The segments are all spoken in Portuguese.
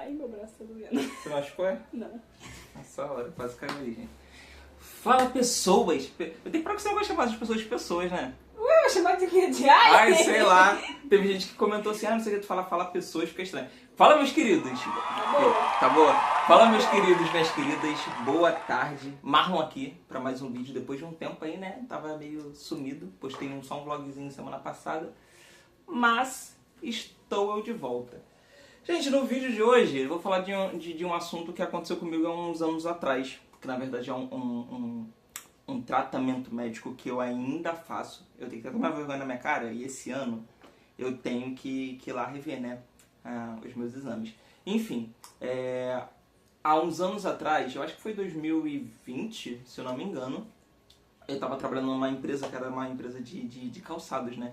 Ai, meu braço tá doendo. Você machucou, é? Não. Nossa hora, quase caiu aí, gente. Fala pessoas. Eu tenho pra que você não vai chamar as pessoas de pessoas, né? Ué, vai chamar de quê? De ai? Ai, sei lá. Teve gente que comentou assim, não sei o que tu fala pessoas, fica estranho. Fala, meus queridos. Tá boa. Tá boa? Fala, meus queridos, minhas queridas. Boa tarde. Marlon aqui pra mais um vídeo. Depois de um tempo aí, né? Tava meio sumido. Postei só um vlogzinho semana passada. Mas estou eu de volta. Gente, no vídeo de hoje eu vou falar de um assunto que aconteceu comigo há uns anos atrás. Que na verdade é um tratamento médico que eu ainda faço. Eu tenho que ter uma vergonha na minha cara e esse ano eu tenho que ir lá rever, né? Os meus exames. Enfim, há uns anos atrás, eu acho que foi 2020, se eu não me engano, eu estava trabalhando numa empresa que era uma empresa de calçados, né?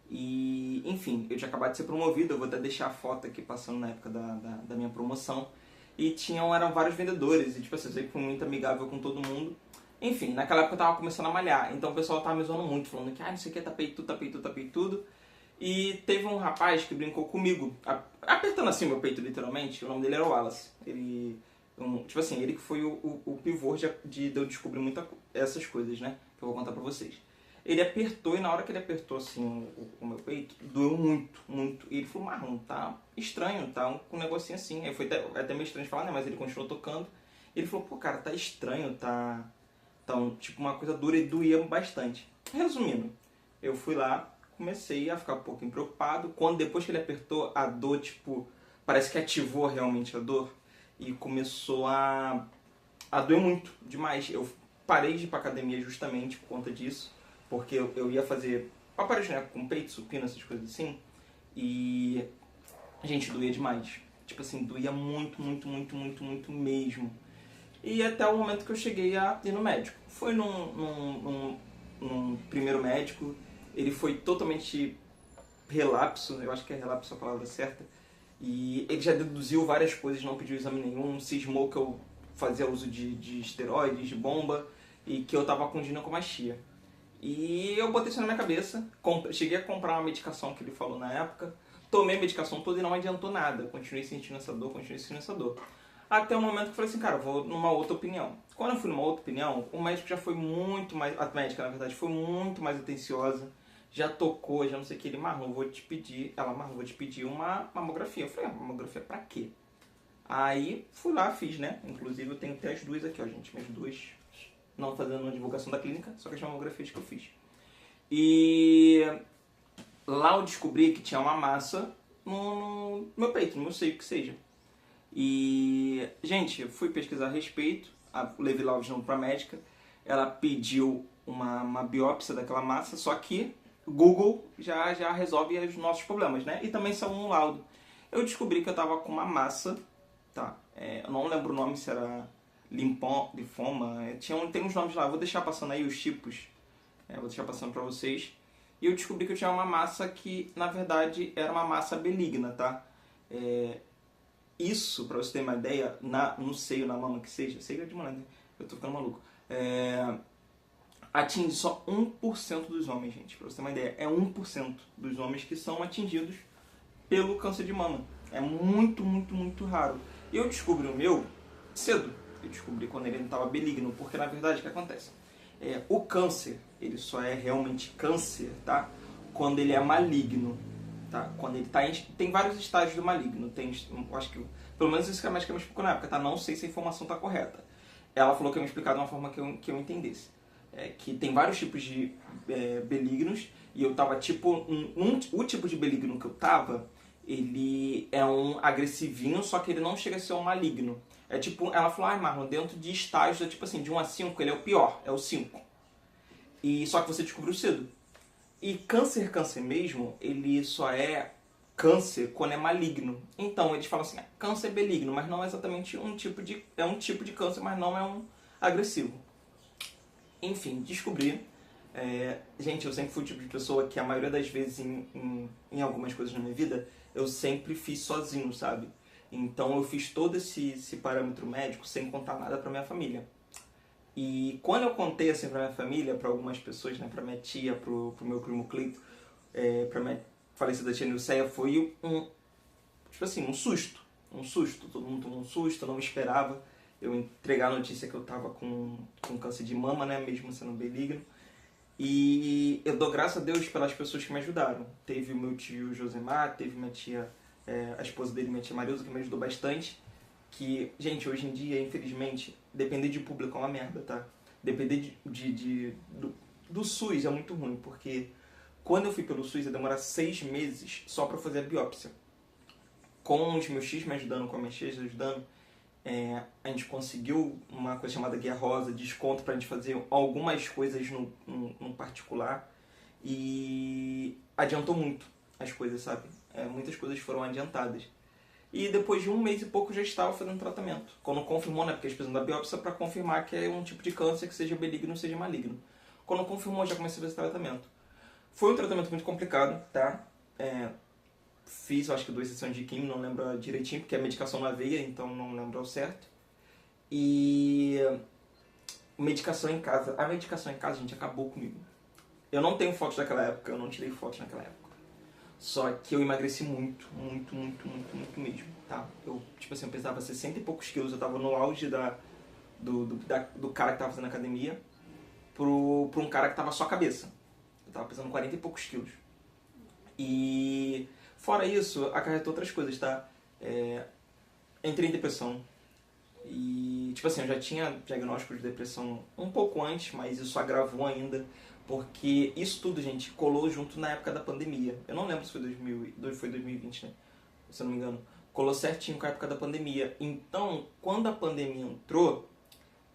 E, enfim, eu tinha acabado de ser promovido, eu vou até deixar a foto aqui passando na época da minha promoção. E eram vários vendedores, e tipo assim, eu sei que fui muito amigável com todo mundo. Enfim, naquela época eu tava começando a malhar, então o pessoal tava me zoando muito, falando que, não sei o que, tapei tudo. E teve um rapaz que brincou comigo, apertando assim meu peito literalmente, o nome dele era Wallace. Ele, tipo assim, ele que foi o pivô de eu descobrir essas coisas, né, que eu vou contar pra vocês. Ele apertou e na hora que ele apertou assim o meu peito, doeu muito, muito. E ele falou, Marlon, tá estranho, tá um negocinho assim. Aí foi até meio estranho de falar, né, mas ele continuou tocando. Ele falou, pô, cara, tá estranho, tá tipo uma coisa dura e doía bastante. Resumindo, eu fui lá, comecei a ficar um pouquinho preocupado. Depois que ele apertou, a dor, tipo, parece que ativou realmente a dor. E começou a doer muito, demais. Eu parei de ir pra academia justamente por conta disso. Porque eu ia fazer aparelhos, né, com peito, supino, essas coisas assim. E, gente, doía demais. Tipo assim, doía muito, muito, muito, muito, muito mesmo. E até o momento que eu cheguei a ir no médico. Foi num primeiro médico, ele foi totalmente relapso, eu acho que é relapso a palavra certa. E ele já deduziu várias coisas, não pediu exame nenhum, cismou que eu fazia uso de esteroides, de bomba, e que eu tava com ginecomastia. E eu botei isso na minha cabeça, cheguei a comprar uma medicação que ele falou na época, tomei a medicação toda e não adiantou nada, continuei sentindo essa dor. Até o momento que eu falei assim, cara, eu vou numa outra opinião. Quando eu fui numa outra opinião, o médico já foi muito mais, a médica na verdade foi muito mais atenciosa, já tocou, já não sei o que, ele, Marlon, vou te pedir uma mamografia. Eu falei, mamografia pra quê? Aí fui lá, fiz, né, inclusive eu tenho até as duas aqui, ó, gente, minhas duas. Não fazendo uma divulgação da clínica, só que as mamografias que eu fiz. E lá eu descobri que tinha uma massa no meu peito, no meu seio, que seja. E, gente, eu fui pesquisar a respeito, levei lá o exame pra médica, ela pediu uma biópsia daquela massa, só que Google já resolve os nossos problemas, né? E também saiu um laudo. Eu descobri que eu tava com uma massa, tá? Eu não lembro o nome, se era linfoma, tem uns nomes lá, eu vou deixar passando aí os tipos, vou deixar passando pra vocês. E eu descobri que eu tinha uma massa que, na verdade, era uma massa benigna, tá? Isso, pra você ter uma ideia, no seio, na mama que seja, seio é de mulher, né? Eu tô ficando maluco. Atinge só 1% dos homens, gente, pra você ter uma ideia. É 1% dos homens que são atingidos pelo câncer de mama. É muito, muito, muito raro. E eu descobri o meu cedo. Eu descobri quando ele não estava benigno, porque na verdade o que acontece? O câncer, ele só é realmente câncer, tá? Quando ele é maligno, tá? Quando ele tá tem vários estágios do maligno. Eu acho que, pelo menos isso que a médica me explicou na época, tá? Não sei se a informação tá correta. Ela falou que ia me explicar de uma forma que eu entendesse. Que tem vários tipos de benignos, e eu tava tipo, o tipo de benigno que eu tava, ele é um agressivinho, só que ele não chega a ser um maligno. É tipo, ela falou, Marlon, dentro de estágios, tipo assim, de 1 a 5, ele é o pior, é o 5. E só que você descobriu cedo. E câncer mesmo, ele só é câncer quando é maligno. Então, eles falam assim, câncer benigno, mas não é exatamente um tipo de câncer, mas não é um agressivo. Enfim, descobri. Gente, eu sempre fui o tipo de pessoa que a maioria das vezes em algumas coisas na minha vida, eu sempre fiz sozinho, sabe? Então eu fiz todo esse parâmetro médico sem contar nada pra minha família. E quando eu contei assim pra minha família, pra algumas pessoas, né, pra minha tia, pro meu primo Cleito, pra minha falecida tia Nilceia, foi tipo assim, um susto. um susto, todo mundo tomou um susto, eu não esperava eu entregar a notícia que eu tava com câncer de mama, né, mesmo sendo benigno. E eu dou graças a Deus pelas pessoas que me ajudaram. Teve o meu tio Josemar, teve minha tia, a esposa dele, minha tia Marilza, que me ajudou bastante. Que, gente, hoje em dia, infelizmente, depender de público é uma merda, tá? Depender do SUS é muito ruim, porque quando eu fui pelo SUS ia demorar 6 meses só pra fazer a biópsia. Com os meus X me ajudando, com a minha X ajudando, a gente conseguiu uma coisa chamada Guia Rosa, desconto pra gente fazer algumas coisas no particular, e adiantou muito as coisas, sabe? Muitas coisas foram adiantadas. E depois de 1 mês e pouco já estava fazendo tratamento. Quando confirmou, né, porque eles precisam da biópsia para confirmar que é um tipo de câncer que seja benigno ou seja maligno. Quando confirmou, já comecei a fazer tratamento. Foi um tratamento muito complicado, tá? Fiz, eu acho que 2 sessões de quimio, não lembro direitinho, porque é medicação na veia, então não lembro ao certo. E medicação em casa. A medicação em casa, gente, acabou comigo. Eu não tenho fotos daquela época, eu não tirei fotos naquela época. Só que eu emagreci muito mesmo, tá? Eu, tipo assim, eu pesava 60 e poucos quilos, eu tava no auge do cara que tava fazendo academia, pro um cara que tava só a cabeça. Eu tava pesando 40 e poucos quilos. E fora isso, acarretou outras coisas, tá? Entrei em depressão. E, tipo assim, eu já tinha diagnóstico de depressão um pouco antes, mas isso agravou ainda, porque isso tudo, gente, colou junto na época da pandemia. Eu não lembro se foi 2020, né? Se eu não me engano. Colou certinho com a época da pandemia. Então, quando a pandemia entrou,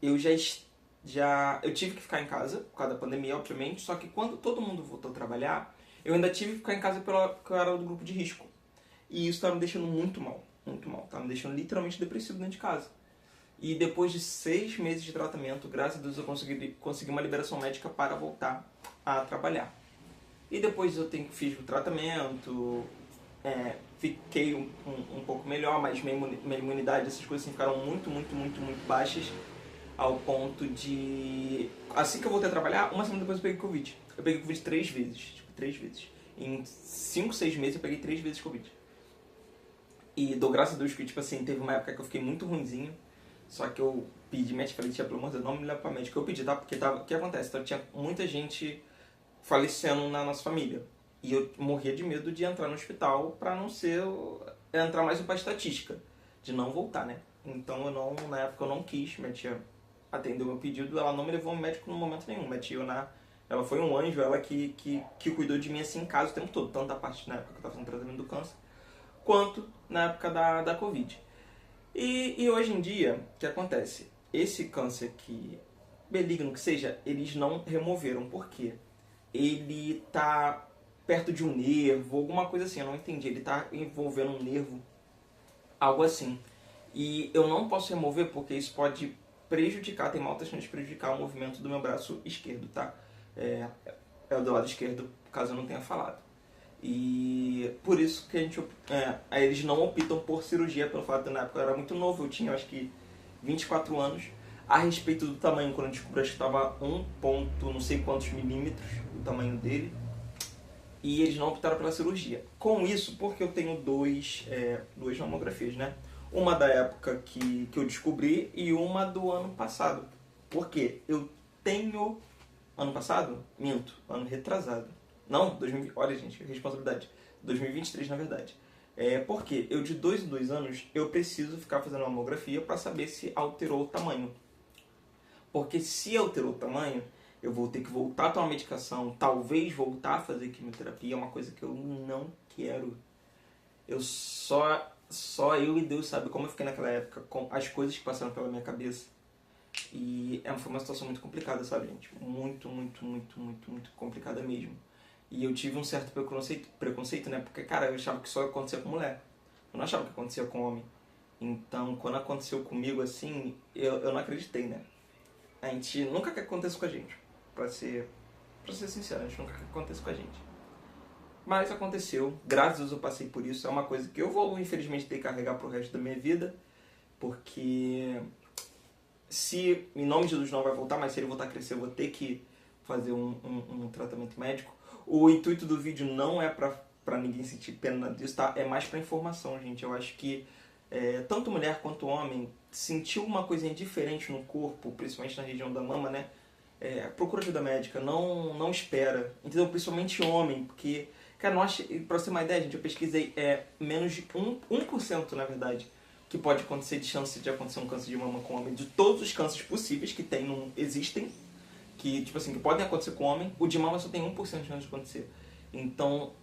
eu eu tive que ficar em casa, por causa da pandemia, obviamente, só que quando todo mundo voltou a trabalhar, eu ainda tive que ficar em casa porque eu era do grupo de risco. E isso tá me deixando muito mal, tá me deixando literalmente depressivo dentro de casa. E depois de 6 meses de tratamento, graças a Deus eu consegui uma liberação médica para voltar a trabalhar. E depois eu fiz o tratamento, fiquei um pouco melhor, mas minha imunidade, essas coisas assim, ficaram muito baixas, ao ponto de... Assim que eu voltei a trabalhar, 1 semana depois eu peguei Covid. Eu peguei Covid 3 vezes, tipo, 3 vezes. Em 5, 6 meses eu peguei 3 vezes Covid. E dou graças a Deus que, tipo assim, teve uma época que eu fiquei muito ruinzinho. Só que eu pedi médico, falei, tia, pelo amor de Deus, não me leva pra médico. Eu pedi, tá? Porque o que acontece? Então, tinha muita gente falecendo na nossa família. E eu morria de medo de entrar no hospital pra não entrar mais pra estatística. De não voltar, né? Então, na época eu não quis. Minha tia atendeu meu pedido, ela não me levou ao médico no momento nenhum. Minha tia, ela foi um anjo, ela que cuidou de mim assim em casa o tempo todo. Tanto da parte na época que eu tava fazendo tratamento do câncer, quanto na época da Covid. E hoje em dia, o que acontece? Esse câncer benigno que seja, eles não removeram. Por quê? Ele tá perto de um nervo, alguma coisa assim, eu não entendi. Ele tá envolvendo um nervo, algo assim. E eu não posso remover porque isso pode prejudicar, tem uma alta chance de prejudicar o movimento do meu braço esquerdo, tá? É o do lado esquerdo, caso eu não tenha falado. E por isso que eles não optam por cirurgia, pelo fato de na época eu era muito novo, eu tinha acho que 24 anos. A respeito do tamanho, quando eu descobri, acho que estava 1 ponto, não sei quantos milímetros o tamanho dele. E eles não optaram pela cirurgia. Com isso, porque eu tenho duas mamografias, né? Uma da época que eu descobri e uma do ano passado. Por quê? Eu tenho... Ano passado? Minto. Ano retrasado. Não, olha gente, responsabilidade. 2023 na verdade. Porque eu de 2 em 2 anos eu preciso ficar fazendo uma mamografia para saber se alterou o tamanho. Porque se alterou o tamanho, eu vou ter que voltar a tomar medicação, talvez voltar a fazer quimioterapia, é uma coisa que eu não quero. Só eu e Deus sabe como eu fiquei naquela época, com as coisas que passaram pela minha cabeça. E foi uma situação muito complicada, sabe, gente? Muito complicada mesmo. E eu tive um certo preconceito, né? Porque, cara, eu achava que só acontecia com mulher. Eu não achava que acontecia com homem. Então, quando aconteceu comigo, assim, eu não acreditei, né? A gente nunca quer que aconteça com a gente. Pra ser sincero, a gente nunca quer que aconteça com a gente. Mas aconteceu. Graças a Deus eu passei por isso. É uma coisa que eu vou, infelizmente, ter que carregar pro resto da minha vida. Porque... se, em nome de Jesus, não vai voltar, mas se ele voltar a crescer, eu vou ter que fazer um tratamento médico. O intuito do vídeo não é pra ninguém sentir pena disso, tá? É mais pra informação, gente. Eu acho que tanto mulher quanto homem, sentiu uma coisinha diferente no corpo, principalmente na região da mama, né? Procura ajuda médica, não espera, entendeu? Principalmente homem, porque, cara, pra você ter uma ideia, gente, eu pesquisei, menos de 1%, na verdade, que pode acontecer de chance de acontecer um câncer de mama com homem. De todos os cânceres possíveis que existem, que, tipo assim, que podem acontecer com homem, o de mama só tem 1% de chance de acontecer. Então,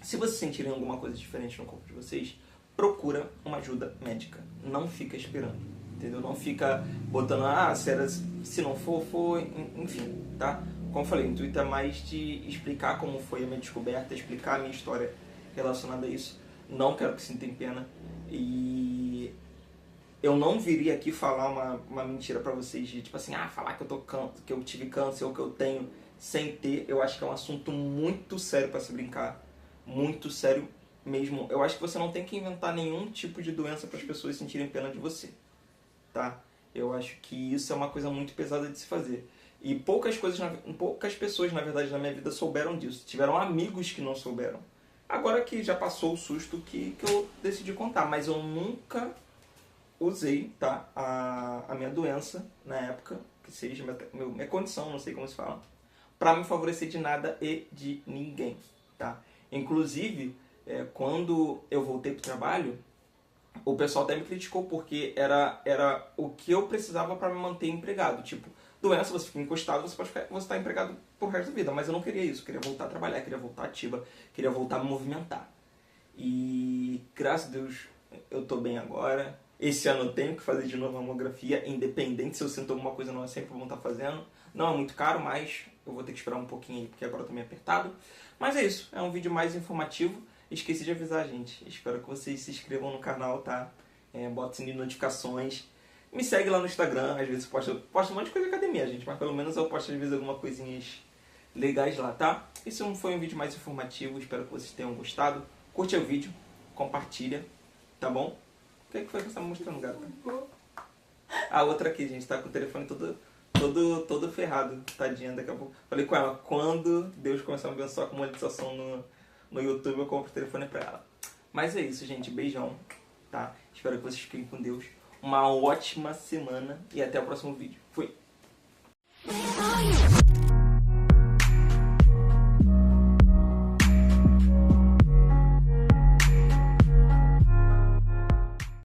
se vocês sentirem alguma coisa diferente no corpo de vocês, procura uma ajuda médica. Não fica esperando, entendeu? Não fica botando, se não for, enfim, tá? Como eu falei, o intuito é mais de explicar como foi a minha descoberta, explicar a minha história relacionada a isso. Não quero que sintem pena. E eu não viria aqui falar uma mentira pra vocês de, tipo assim, falar que eu tive câncer ou que eu tenho sem ter. Eu acho que é um assunto muito sério pra se brincar. Muito sério mesmo. Eu acho que você não tem que inventar nenhum tipo de doença para as pessoas sentirem pena de você, tá? Eu acho que isso é uma coisa muito pesada de se fazer. E poucas pessoas, na verdade, na minha vida souberam disso. Tiveram amigos que não souberam. Agora que já passou o susto que eu decidi contar, mas eu nunca usei, tá, a minha doença na época, que seja minha condição, não sei como se fala, para me favorecer de nada e de ninguém, tá? Inclusive, quando eu voltei pro trabalho, o pessoal até me criticou porque era o que eu precisava para me manter empregado. Tipo, doença, você fica encostado, você tá empregado pro resto da vida. Mas eu não queria isso, eu queria voltar a trabalhar, queria voltar ativa, queria voltar a me movimentar. E graças a Deus eu tô bem agora. Esse ano eu tenho que fazer de novo a mamografia, independente se eu sinto alguma coisa, não é sempre bom estar fazendo. Não é muito caro, mas eu vou ter que esperar um pouquinho aí, porque agora eu tô meio apertado. Mas é isso, é um vídeo mais informativo. Esqueci de avisar, gente. Espero que vocês se inscrevam no canal, tá? Bota o sininho de notificações. Me segue lá no Instagram, às vezes posto um monte de coisa de academia, gente. Mas pelo menos eu posto às vezes algumas coisinhas legais lá, tá? Esse foi um vídeo mais informativo, espero que vocês tenham gostado. Curte o vídeo, compartilha, tá bom? O que foi que você tá mostrando, gata? A outra aqui, gente, tá com o telefone todo ferrado, tadinha, daqui a pouco. Falei com ela, quando Deus começar a me abençoar com monetização no YouTube, eu compro o telefone pra ela. Mas é isso, gente, beijão, tá? Espero que vocês fiquem com Deus. Uma ótima semana e até o próximo vídeo. Fui!